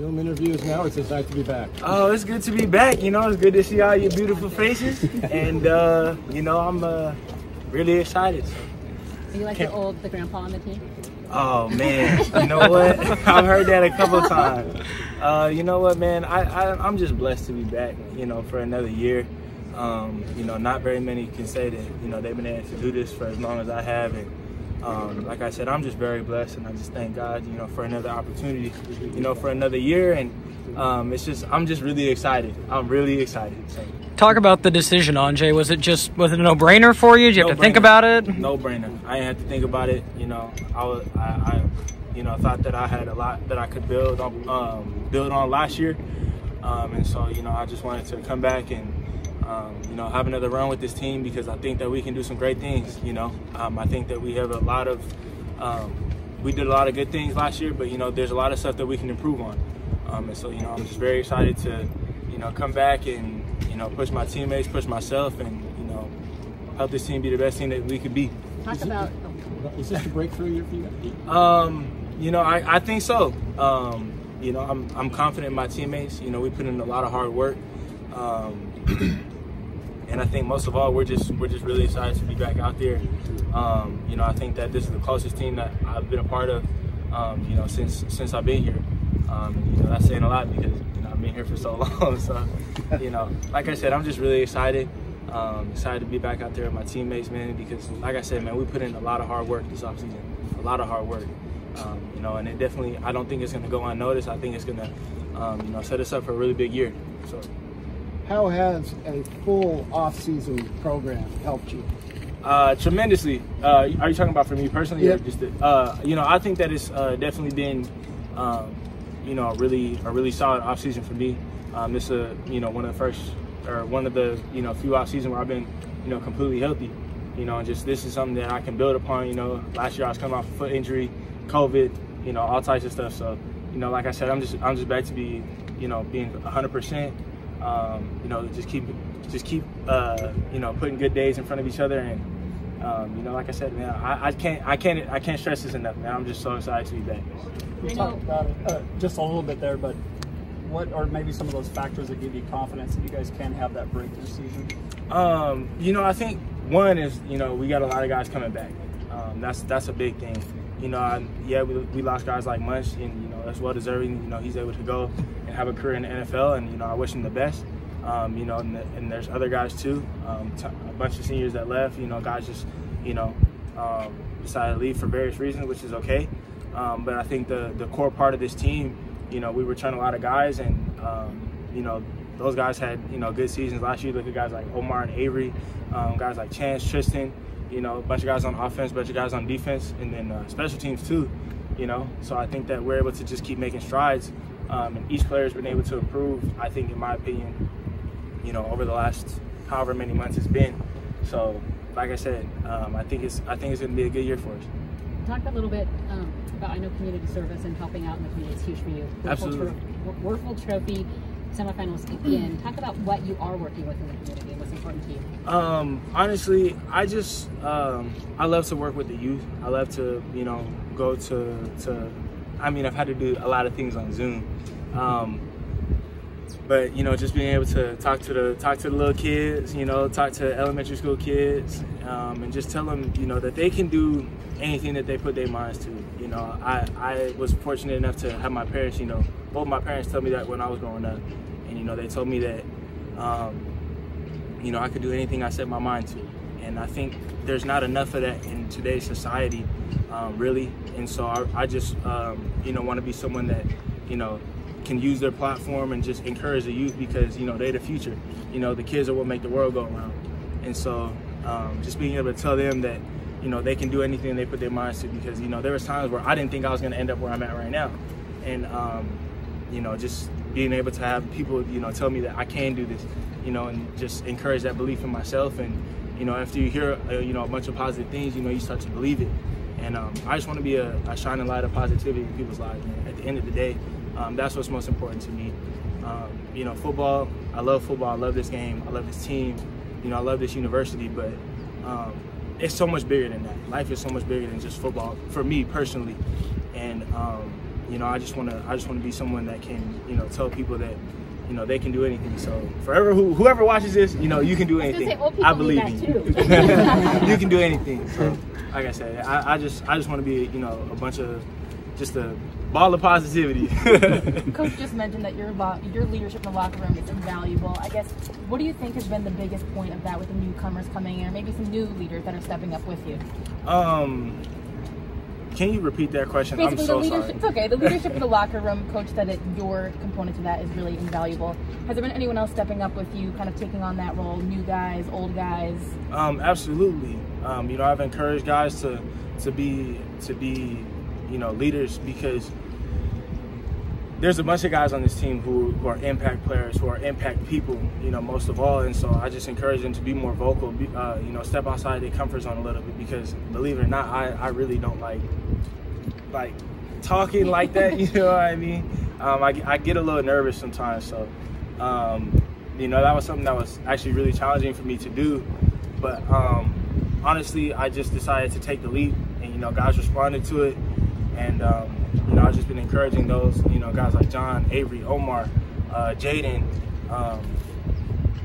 Film interviews now. It's just nice to be back. Oh, it's good to be back. You know, it's good to see all your beautiful faces, and you know, I'm really excited. So. Are you like the grandpa on the team? Oh man, you know what? I've heard that a couple of times. You know what, man? I'm just blessed to be back. You know, for another year. You know, not very many can say that, you know, they've been able to do this for as long as I have. And like I said, I'm just very blessed, and I just thank God, you know, for another opportunity, you know, for another year. And I'm just really excited. I'm really excited. So. Talk about the decision, Andrzej. Was it a no-brainer for you? Did you have to think about it? No-brainer. I didn't have to think about it. You know, I you know, thought that I had a lot that I could build on last year. And so, you know, I just wanted to come back and you know, have another run with this team, because I think that we can do some great things. You know, I think that we have a lot of we did a lot of good things last year, but you know, there's a lot of stuff that we can improve on. And so, you know, I'm just very excited to, you know, come back and, you know, push my teammates, push myself, and, you know, help this team be the best team that we could be. Talk about. Is this a breakthrough year for you? You know, I think so. You know, I'm confident in my teammates. You know, we put in a lot of hard work. And I think most of all, we're just really excited to be back out there. You know, I think that this is the closest team that I've been a part of, you know, since I've been here. You know, that's saying a lot, because, you know, I've been here for so long. So, you know, like I said, I'm just really excited. Excited to be back out there with my teammates, man, because, like I said, man, we put in a lot of hard work this offseason, a lot of hard work. You know, and it definitely, I don't think it's going to go unnoticed. I think it's going to, you know, set us up for a really big year. So. How has a full off-season program helped you? Tremendously. Are you talking about for me personally? Yep. Or just you know, I think that it's definitely been, you know, a really solid off-season for me. This is you know, one of the you know, few off-season where I've been, you know, completely healthy. You know, and just this is something that I can build upon. You know, last year I was coming off a foot injury, COVID, you know, all types of stuff. So, you know, like I said, I'm just back to be, you know, being 100%. You know, just keep you know, putting good days in front of each other. And you know, like I said, man, I can't stress this enough, man. I'm just so excited to be back. We talked about it just a little bit there, but what are maybe some of those factors that give you confidence that you guys can have that breakthrough season? You know, I think one is, you know, we got a lot of guys coming back. That's a big thing. You know, yeah, we lost guys like Munch, and, you know, that's well deserving. You know, he's able to go and have a career in the NFL, and, you know, I wish him the best. You know, and there's other guys too. A bunch of seniors that left. You know, guys just, you know, decided to leave for various reasons, which is okay. But I think the core part of this team, you know, we returned a lot of guys, and you know, those guys had, you know, good seasons last year. Look at guys like Omar and Avery, guys like Chance, Tristan. You know, a bunch of guys on offense, a bunch of guys on defense, and then special teams too, you know. So I think that we're able to just keep making strides, and each player's been able to improve, I think, in my opinion, you know, over the last however many months it's been. So, like I said, I think it's going to be a good year for us. Talk a little bit about, I know, community service and helping out in the community is huge for you. Absolutely. Werfel Trophy semifinals again. Talk about what you are working with in the community and what's important to you. Honestly, I just I love to work with the youth. I love to, you know, go to I mean, I've had to do a lot of things on Zoom, but, you know, just being able to talk to the little kids, you know, talk to elementary school kids, and just tell them, you know, that they can do anything that they put their minds to. You know, I was fortunate enough to have my parents, you know, both my parents tell me that when I was growing up, and, you know, they told me that, you know, I could do anything I set my mind to. And I think there's not enough of that in today's society, really. And so I just, you know, want to be someone that, you know, can use their platform and just encourage the youth, because, you know, they're the future. You know, the kids are what make the world go around. And so just being able to tell them that, you know, they can do anything they put their minds to, because, you know, there was times where I didn't think I was going to end up where I'm at right now. And, you know, just being able to have people, you know, tell me that I can do this, you know, and just encourage that belief in myself. And, you know, after you hear, you know, a bunch of positive things, you know, you start to believe it. And I just want to be a shining light of positivity in people's lives, man. At the end of the day, that's what's most important to me. You know, football, I love football. I love this game. I love this team. You know, I love this university, but it's so much bigger than that. Life is so much bigger than just football for me personally. And, you know, I just want to be someone that can, you know, tell people that, you know, they can do anything. So whoever watches this, you know, you can do anything. I believe in you. You can do anything. So, like I said, I just want to be, you know, a bunch of just a ball of positivity. Coach just mentioned that your leadership in the locker room is invaluable. I guess, what do you think has been the biggest point of that with the newcomers coming in, or maybe some new leaders that are stepping up with you? Can you repeat that question? Basically, I'm so sorry. It's okay. The leadership in the locker room, Coach said that your component to that is really invaluable. Has there been anyone else stepping up with you, kind of taking on that role? New guys, old guys? Absolutely. You know, I've encouraged guys to be, you know, leaders, because there's a bunch of guys on this team who are impact players, who are impact people, you know, most of all. And so I just encourage them to be more vocal, you know, step outside their comfort zone a little bit, because believe it or not, I really don't like talking like that, you know what I mean? I get a little nervous sometimes. So, you know, that was something that was actually really challenging for me to do. But honestly, I just decided to take the leap, and, you know, guys responded to it. And, you know, I've just been encouraging those, you know, guys like John, Avery, Omar, Jaydon,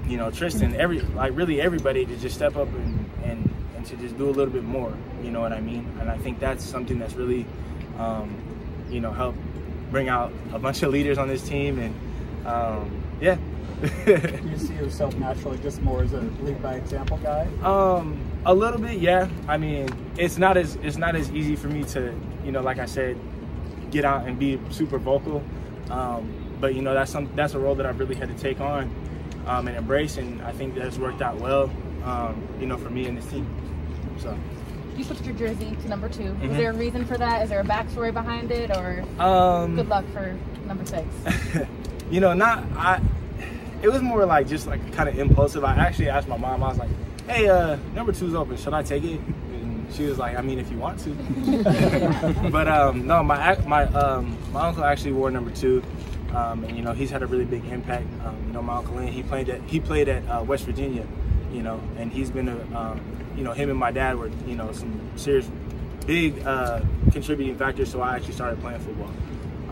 you know, Tristan, really everybody to just step up and to just do a little bit more, you know what I mean? And I think that's something that's really, you know, helped bring out a bunch of leaders on this team. And, yeah. Do you see yourself naturally just more as a lead by example guy? A little bit, yeah. I mean, it's not as easy for me to, you know, like I said, get out and be super vocal. But you know, that's a role that I've really had to take on and embrace, and I think that's worked out well, you know, for me and this team. So. You switched your jersey to number 2. Was there a reason for that? Is there a backstory behind it, or good luck for number 6? You know, it was more like just like kind of impulsive. I actually asked my mom, I was like, hey, number 2's open, should I take it? And she was like, I mean, if you want to. But no, my uncle actually wore number 2, and you know, he's had a really big impact. You know, my uncle Lynn, he played at West Virginia, you know, and he's been you know, him and my dad were, you know, some serious big contributing factors. So I actually started playing football,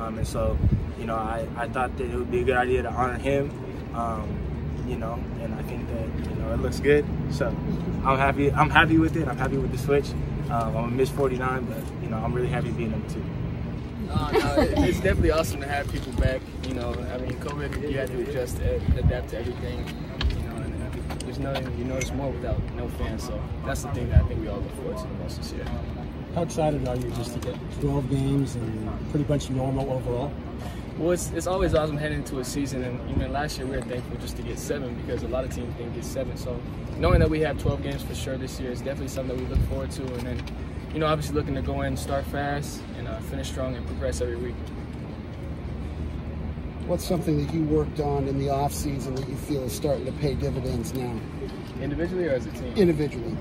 and so, you know, I thought that it would be a good idea to honor him. You know, and I think that, you know, it looks good. So I'm happy with it. I'm happy with the switch. I'm a Miss 49, but, you know, I'm really happy being number 2. No, it's definitely awesome to have people back. You know, I mean, COVID, you had to adjust, adapt to everything. You know, and there's nothing you notice more without no fans. So that's the thing that I think we all look forward to the most this year. How excited are you just to get 12 games and pretty much normal overall? Well, it's always awesome heading into a season, and even last year we were thankful just to get 7, because a lot of teams didn't get 7. So knowing that we have 12 games for sure this year is definitely something that we look forward to. And then, you know, obviously looking to go in, start fast, and finish strong and progress every week. What's something that you worked on in the off season that you feel is starting to pay dividends now? Individually or as a team? Individually.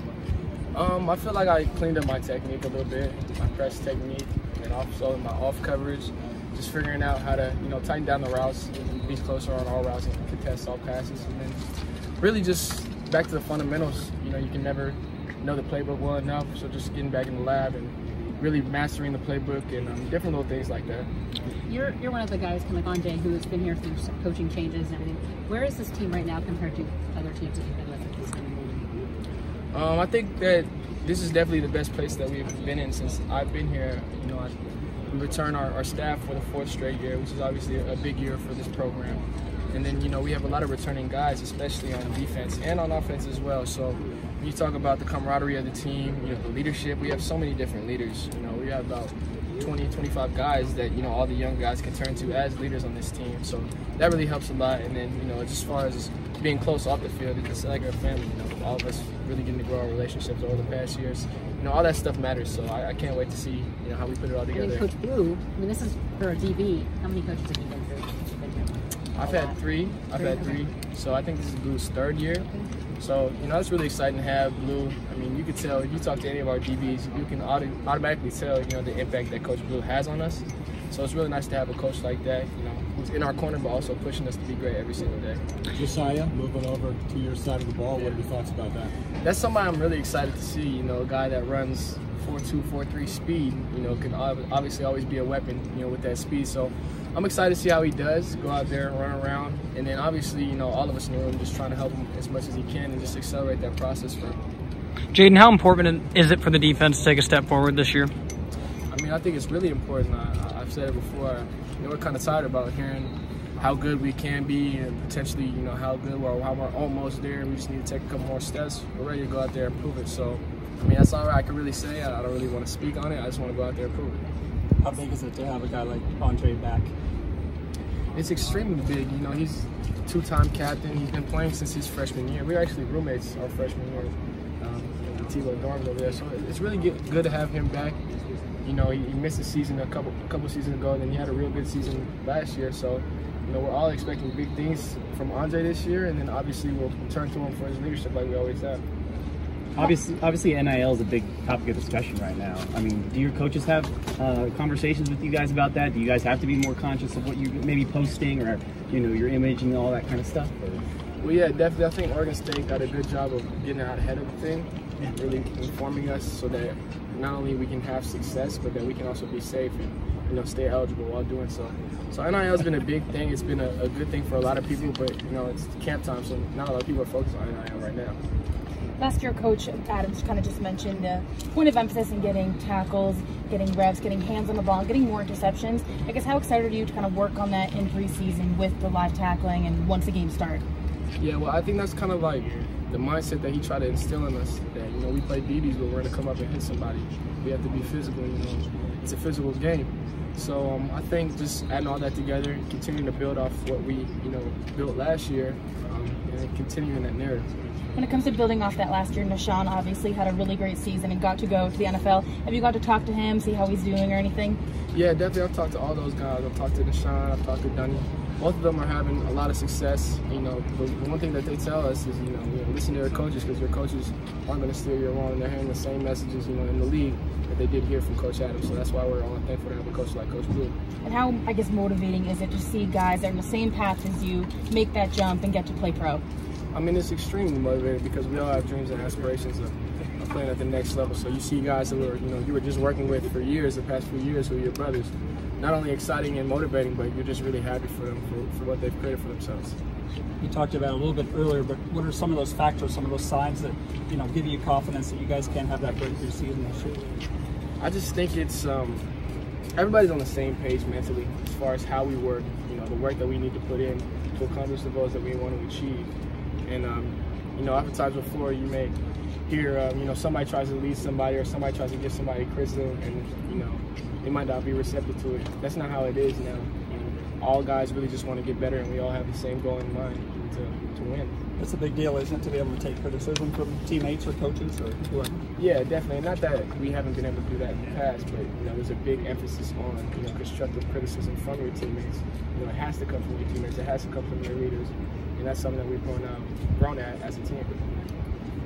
I feel like I cleaned up my technique a little bit, my press technique, and also my off coverage. Just figuring out how to, you know, tighten down the routes, be closer on all routes, and contest all passes, and then really just back to the fundamentals. You know, you can never know the playbook well enough, so just getting back in the lab and really mastering the playbook and different little things like that. You're one of the guys, kind of like Andrzej, who has been here through some coaching changes and everything. Where is this team right now compared to other teams that you've been with at this time? I think that this is definitely the best place that we've been in since I've been here. You know, we return our staff for the 4th straight year, which is obviously a big year for this program. And then, you know, we have a lot of returning guys, especially on defense and on offense as well. So when you talk about the camaraderie of the team, you know, the leadership, we have so many different leaders. You know, we have about 20, 25 guys that, you know, all the young guys can turn to as leaders on this team. So that really helps a lot. And then, you know, as far as being close off the field, it's like a family. You know, all of us really getting to grow our relationships over the past years. You know, all that stuff matters. So I can't wait to see, you know, how we put it all together. I mean, Coach Blue, I mean, this is for a DB. How many coaches have you been through? I've had 3. So I think this is Blue's 3rd year. So, you know, it's really exciting to have Blue. I mean, you could tell, if you talk to any of our DBs, you can automatically tell, you know, the impact that Coach Blue has on us. So it's really nice to have a coach like that, you know, who's in our corner but also pushing us to be great every single day. Josiah, moving over to your side of the ball, what are your thoughts about that? That's somebody I'm really excited to see, you know, a guy that runs 4.2, 4.3 speed, you know, can obviously always be a weapon, you know, with that speed. So I'm excited to see how he does, go out there and run around. And then obviously, you know, all of us in the room just trying to help him as much as he can and just accelerate that process for him. Jaydon, how important is it for the defense to take a step forward this year? I mean, I think it's really important. I've said it before. You know, we're kind of tired about hearing how good we can be and potentially, you know, how good or how we're almost there. We just need to take a couple more steps. We're ready to go out there and prove it. So, I mean, that's all I can really say. I don't really want to speak on it. I just want to go out there and prove it. How big is it to have a guy like Andrzej back? It's extremely big. You know, he's a two-time captain. He's been playing since his freshman year. We were actually roommates our freshman year in the Tebow dorms over there. So it's really good to have him back. You know, he missed a season a couple seasons ago, and then he had a real good season last year. So, you know, we're all expecting big things from Andrzej this year, and then obviously we'll turn to him for his leadership like we always have. Obviously, NIL is a big topic of discussion right now. I mean, do your coaches have conversations with you guys about that? Do you guys have to be more conscious of what you may be posting, or, you know, your image and all that kind of stuff? Well, yeah, definitely. I think Oregon State got a good job of getting out ahead of the thing, really informing us so that not only we can have success, but that we can also be safe and, you know, stay eligible while doing so. So NIL has been a big thing. It's been a good thing for a lot of people, but, you know, it's camp time, so not a lot of people are focused on NIL right now. Last year, Coach Adams kind of just mentioned the point of emphasis in getting tackles, getting reps, getting hands on the ball, getting more interceptions. I guess how excited are you to kind of work on that in preseason with the live tackling and once the games start? Yeah, well, I think that's kind of like the mindset that he tried to instill in us, that, you know, we play Beavs, but we're going to come up and hit somebody. We have to be physical, you know. It's a physical game. So I think just adding all that together and continuing to build off what we, you know, built last year and continuing that narrative. When it comes to building off that last year, Nashawn obviously had a really great season and got to go to the NFL. Have you got to talk to him, see how he's doing or anything? Yeah, definitely. I've talked to all those guys. I've talked to Nashawn, I've talked to Dunny. Both of them are having a lot of success. You know, the one thing that they tell us is, you know, listen to their coaches, because your coaches aren't going to steer you wrong, and they're hearing the same messages, you know, in the league that they did hear from Coach Adams. So that's why we're all thankful to have a coach like Coach Blue. And how, I guess, motivating is it to see guys that are in the same path as you make that jump and get to play pro? I mean, it's extremely motivating because we all have dreams and aspirations of playing at the next level. So you see guys that were, you know, you were just working with for years, the past few years, who are your brothers. Not only exciting and motivating, but you're just really happy for them, for what they've created for themselves. You talked about it a little bit earlier, but what are some of those factors, some of those signs that, you know, give you confidence that you guys can have that breakthrough season this year? I just think it's everybody's on the same page mentally as far as how we work, you know, the work that we need to put in to accomplish the goals that we want to achieve. And, you know, oftentimes before you may hear, you know, somebody tries to lead somebody or somebody tries to give somebody criticism and, you know, they might not be receptive to it. That's not how it is now. And all guys really just want to get better, and we all have the same goal in mind to win. That's a big deal, isn't it, to be able to take criticism from teammates or coaches or whoever? Yeah, definitely. Not that we haven't been able to do that in the past, but, you know, there's a big emphasis on, you know, constructive criticism from your teammates. You know, it has to come from your teammates. It has to come from your leaders. And that's something that we've grown at as a team.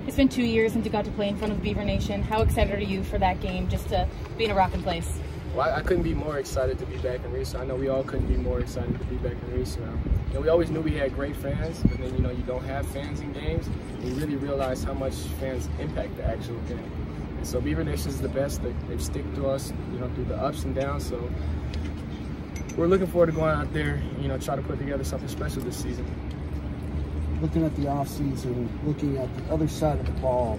It's been 2 years since you got to play in front of the Beaver Nation. How excited are you for that game, just to be in a rocking place? Well, I couldn't be more excited to be back in Reese. I know we all couldn't be more excited to be back in Reese. You know, we always knew we had great fans, but then, you know, you don't have fans in games, and you really realize how much fans impact the actual game. And so Beaver Nation is the best. They've stuck to us, you know, through the ups and downs. So we're looking forward to going out there, you know, try to put together something special this season. Looking at the offseason, looking at the other side of the ball,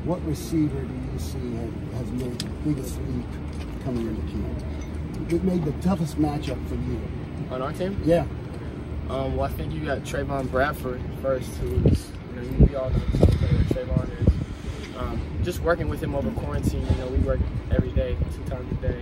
what receiver do you see has made the biggest leap coming into camp? It made the toughest matchup for you. On our team? Yeah. Well, I think you got Trayvon Bradford first, who's, you know, we all know the type of player that Trayvon is. Just working with him over quarantine, you know, we work every day, 2 times a day,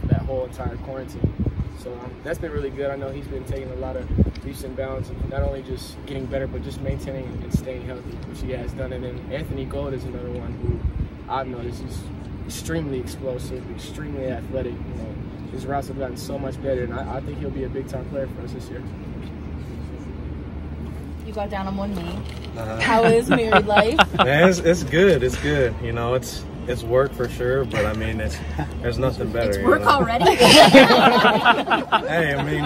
that whole entire quarantine. So that's been really good. I know he's been taking a lot of leaps and bounds, and not only just getting better, but just maintaining and staying healthy, which he has done. And then Anthony Gold is another one who I've noticed he's extremely explosive, extremely athletic. You know, his routes have gotten so much better, and I think he'll be a big-time player for us this year. You got down on one knee. How is married life? Man, it's good. It's good. You know, it's work for sure, but I mean, there's nothing better. It's work already. Hey, I mean,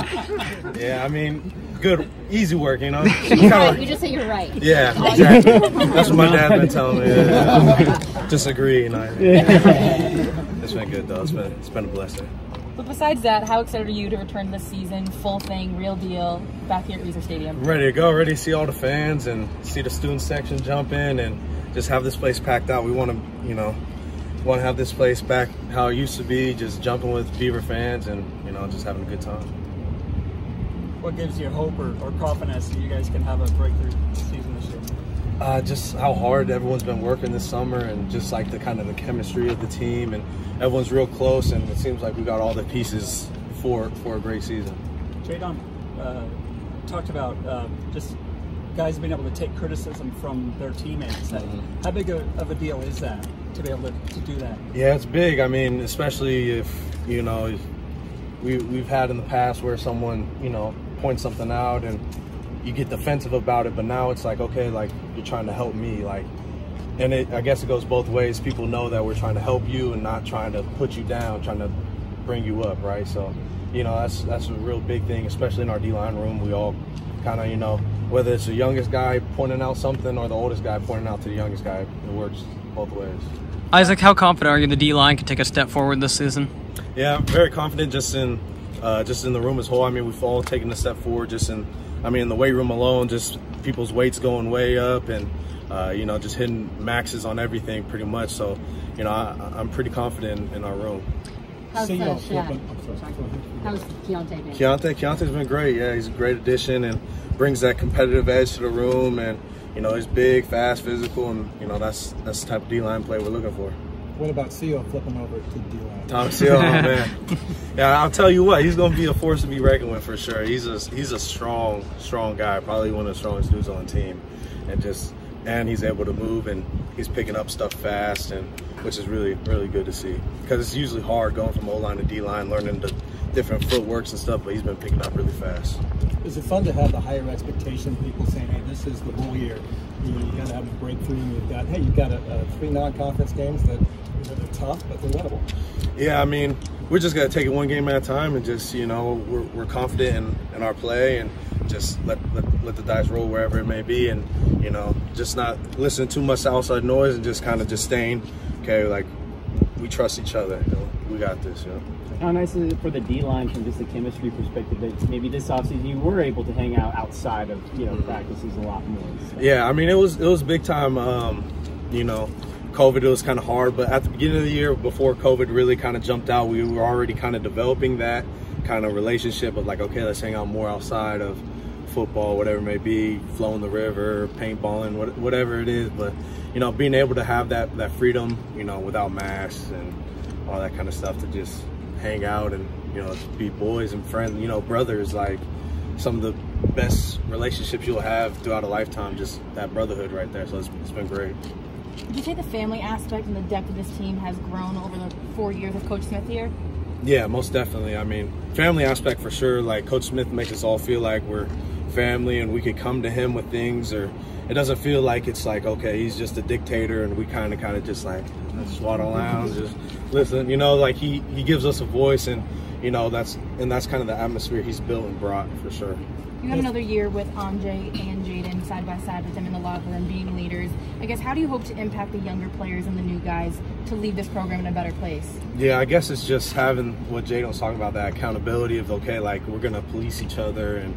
yeah, I mean, good, easy work. You know. You just say you're right. Yeah, exactly. That's what my dad's been telling me. Disagree, you know. It's been good though. It's been a blessing. But besides that, how excited are you to return this season, full thing, real deal, back here at Weezer Stadium? I'm ready to go, ready to see all the fans and see the student section jump in and just have this place packed out. We want to, you know, have this place back how it used to be, just jumping with Beaver fans and, you know, just having a good time. What gives you hope or confidence that you guys can have a breakthrough season this year? Just how hard everyone's been working this summer and just like the kind of the chemistry of the team, and everyone's real close, and it seems like we got all the pieces for a great season. Jaydon talked about just guys being able to take criticism from their teammates. How big of a deal is that to be able to do that? Yeah, it's big. I mean, especially if, you know, we've had in the past where someone, you know, points something out and you get defensive about it, but now it's like, okay, like you're trying to help me, like, and I guess it goes both ways. People know that we're trying to help you and not trying to put you down, trying to bring you up, right? So, you know, that's a real big thing, especially in our D-line room. We all kind of, you know, whether it's the youngest guy pointing out something or the oldest guy pointing out to the youngest guy, it works both ways. Isaac, how confident are you the D-line can take a step forward this season? Yeah, I'm very confident just in the room as a whole. I mean, we've all taken a step forward just in the weight room alone, just people's weights going way up and, you know, just hitting maxes on everything pretty much. So, you know, I'm pretty confident in our room. How's Keontae been? Keontae's been great. Yeah, he's a great addition and brings that competitive edge to the room. And, you know, he's big, fast, physical, and, you know, that's the type of D-line play we're looking for. What about Seal flipping over to D-line? Tom Seal, oh man. Yeah, I'll tell you what, he's going to be a force to be reckoned with for sure. He's a strong guy, probably one of the strongest dudes on the team, and he's able to move and he's picking up stuff fast, and which is really good to see, because it's usually hard going from O-line to D-line, learning the different footworks and stuff, but he's been picking up really fast. Is it fun to have the higher expectation? People saying, "Hey, this is the whole year. You know, you got to have a breakthrough." And you've got 3 non-conference games that, you know, they're tough, but they're winnable. Yeah, I mean, we're just gonna take it one game at a time, and just, you know, we're confident in our play, and just let the dice roll wherever it may be, and, you know, just not listening too much to outside noise, and just kind of just staying, okay, like we trust each other. You know, we got this. You know. How nice is it for the D-line from just a chemistry perspective that maybe this offseason you were able to hang out outside of, you know, practices a lot more? So. Yeah, I mean, it was big time. You know, COVID, it was kind of hard, but at the beginning of the year, before COVID really kind of jumped out, we were already kind of developing that kind of relationship of like, okay, let's hang out more outside of football, whatever it may be, flowing the river, paintballing, whatever it is. But, you know, being able to have that freedom, you know, without masks and all that kind of stuff, to just hang out and, you know, be boys and friends, you know, brothers, like some of the best relationships you'll have throughout a lifetime, just that brotherhood right there. So it's been great. Would you say the family aspect and the depth of this team has grown over the 4 years of Coach Smith here? Yeah, most definitely. I mean, family aspect for sure. Like, Coach Smith makes us all feel like we're family and we could come to him with things, or it doesn't feel like it's like, okay, he's just a dictator and we kind of just like swaddle around, just listen, you know, like he gives us a voice, and, you know, that's kind of the atmosphere he's built and brought for sure. You have another year with Andrzej and Jaydon side by side with them in the locker room being leaders. I guess, how do you hope to impact the younger players and the new guys to leave this program in a better place? Yeah, I guess it's just having what Jaydon was talking about, that accountability of, okay, like we're going to police each other and,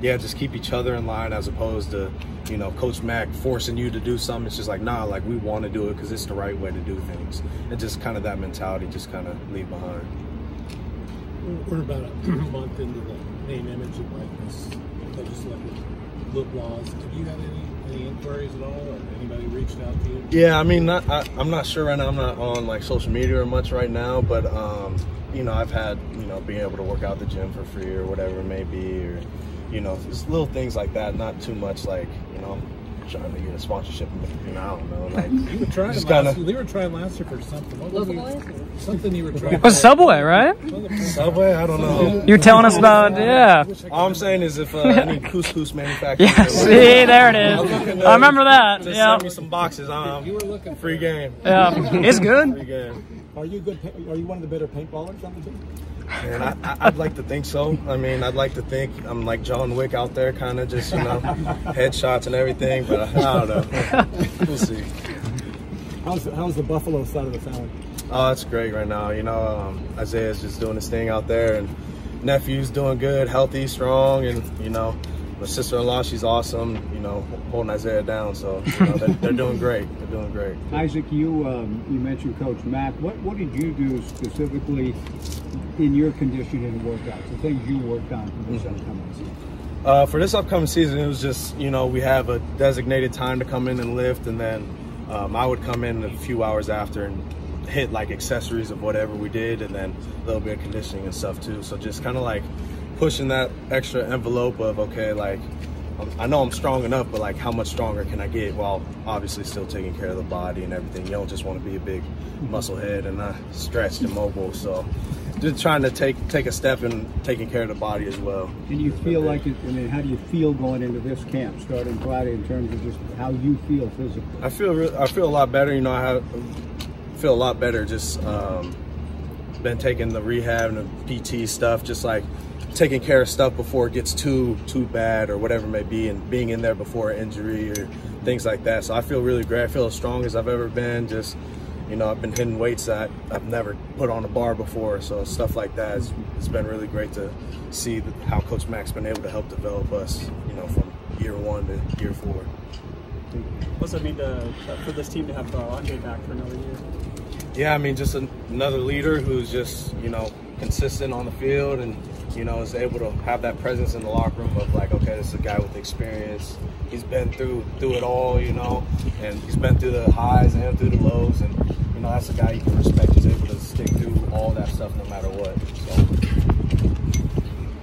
yeah, just keep each other in line, as opposed to, you know, Coach Mack forcing you to do something. It's just like, nah, like we want to do it because it's the right way to do things. And just kind of that mentality just kind of leave behind. We're about a month into the name, image, and likeness legislative look laws. Have you had any inquiries at all, or anybody reached out to you? Yeah, I mean, I'm not sure right now. I'm not on like social media or much right now, but you know, I've had, you know, being able to work out the gym for free or whatever it may be, or, you know, just little things like that. Not too much like, you know, trying to get a sponsorship. You know, I don't know. Like, you were trying they were trying last year for something. Something you were trying. It was Subway, right? Subway? I don't know. You're telling us about, yeah. All I'm saying is if any couscous manufacturer. Yeah, see, there it is. I remember that. Just yeah. send me some boxes. You were looking free game. Yeah, it's good. Free game. Are you good? Are you one of the better paintballers on the team? And I'd like to think so. I mean, I'd like to think I'm like John Wick out there, kind of just, you know, headshots and everything, but I don't know. We'll see. How's the Buffalo side of the family? Oh, it's great right now. You know, Isaiah's just doing his thing out there, and nephew's doing good, healthy, strong, and, you know, my sister-in-law, she's awesome, you know, holding Isaiah down. So, you know, they're doing great. They're doing great. Isaac, you mentioned Coach Mack. What did you do specifically in your conditioning workouts, the things you worked on for this upcoming season? For this upcoming season, it was just, you know, we have a designated time to come in and lift, and then I would come in a few hours after and hit like accessories of whatever we did, and then a little bit of conditioning and stuff too. So just kind of like pushing that extra envelope of, okay, like, I know I'm strong enough, but like how much stronger can I get while obviously still taking care of the body and everything. You don't just want to be a big muscle head and not stretched and mobile. So just trying to take a step in taking care of the body as well. And you feel like it, I mean, how do you feel going into this camp starting Friday in terms of just how you feel physically? I feel a lot better. You know, I feel a lot better. Just been taking the rehab and the PT stuff, just like taking care of stuff before it gets too bad or whatever it may be, and being in there before an injury or things like that. So I feel really great. I feel as strong as I've ever been. Just, you know, I've been hitting weights that I've never put on a bar before. So stuff like that, it's been really great to see how Coach Mack's been able to help develop us, you know, from year 1 to year 4. What does it mean for this team to have Andrzej back for another year? Yeah, I mean, just another leader who's just, you know, consistent on the field, and, you know, is able to have that presence in the locker room of like, okay, this is a guy with experience. He's been through it all, you know, and he's been through the highs and through the lows, and, you know, that's a guy you can respect. He's able to stick through all that stuff no matter what. So.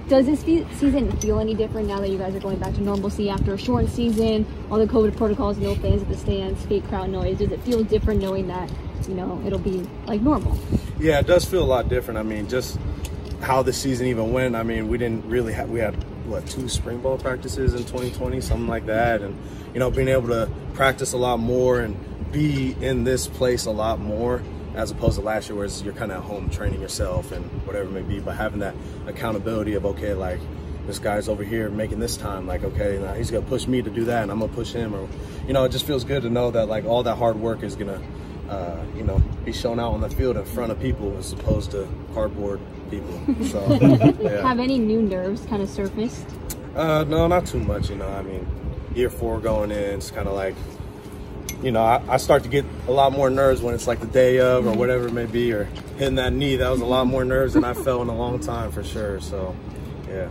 Does this season feel any different now that you guys are going back to normalcy after a short season, all the COVID protocols, no fans at the stands, fake crowd noise? Does it feel different knowing that, you know, it'll be like normal? Yeah, it does feel a lot different. I mean, just how the season even went. I mean, we didn't really have, we had, what, 2 spring ball practices in 2020, something like that. And, you know, being able to practice a lot more and be in this place a lot more, as opposed to last year where you're kind of at home training yourself and whatever it may be, but having that accountability of, okay, like, this guy's over here making this time, like, okay, now he's going to push me to do that and I'm going to push him, or, you know, it just feels good to know that, like, all that hard work is going to, you know, be shown out on the field in front of people as opposed to cardboard people. So, yeah. Have any new nerves kind of surfaced? No, not too much, you know. I mean, year 4 going in, it's kind of like, you know, I start to get a lot more nerves when it's like the day of or whatever it may be, or hitting that knee. That was a lot more nerves than I felt in a long time for sure. So, yeah.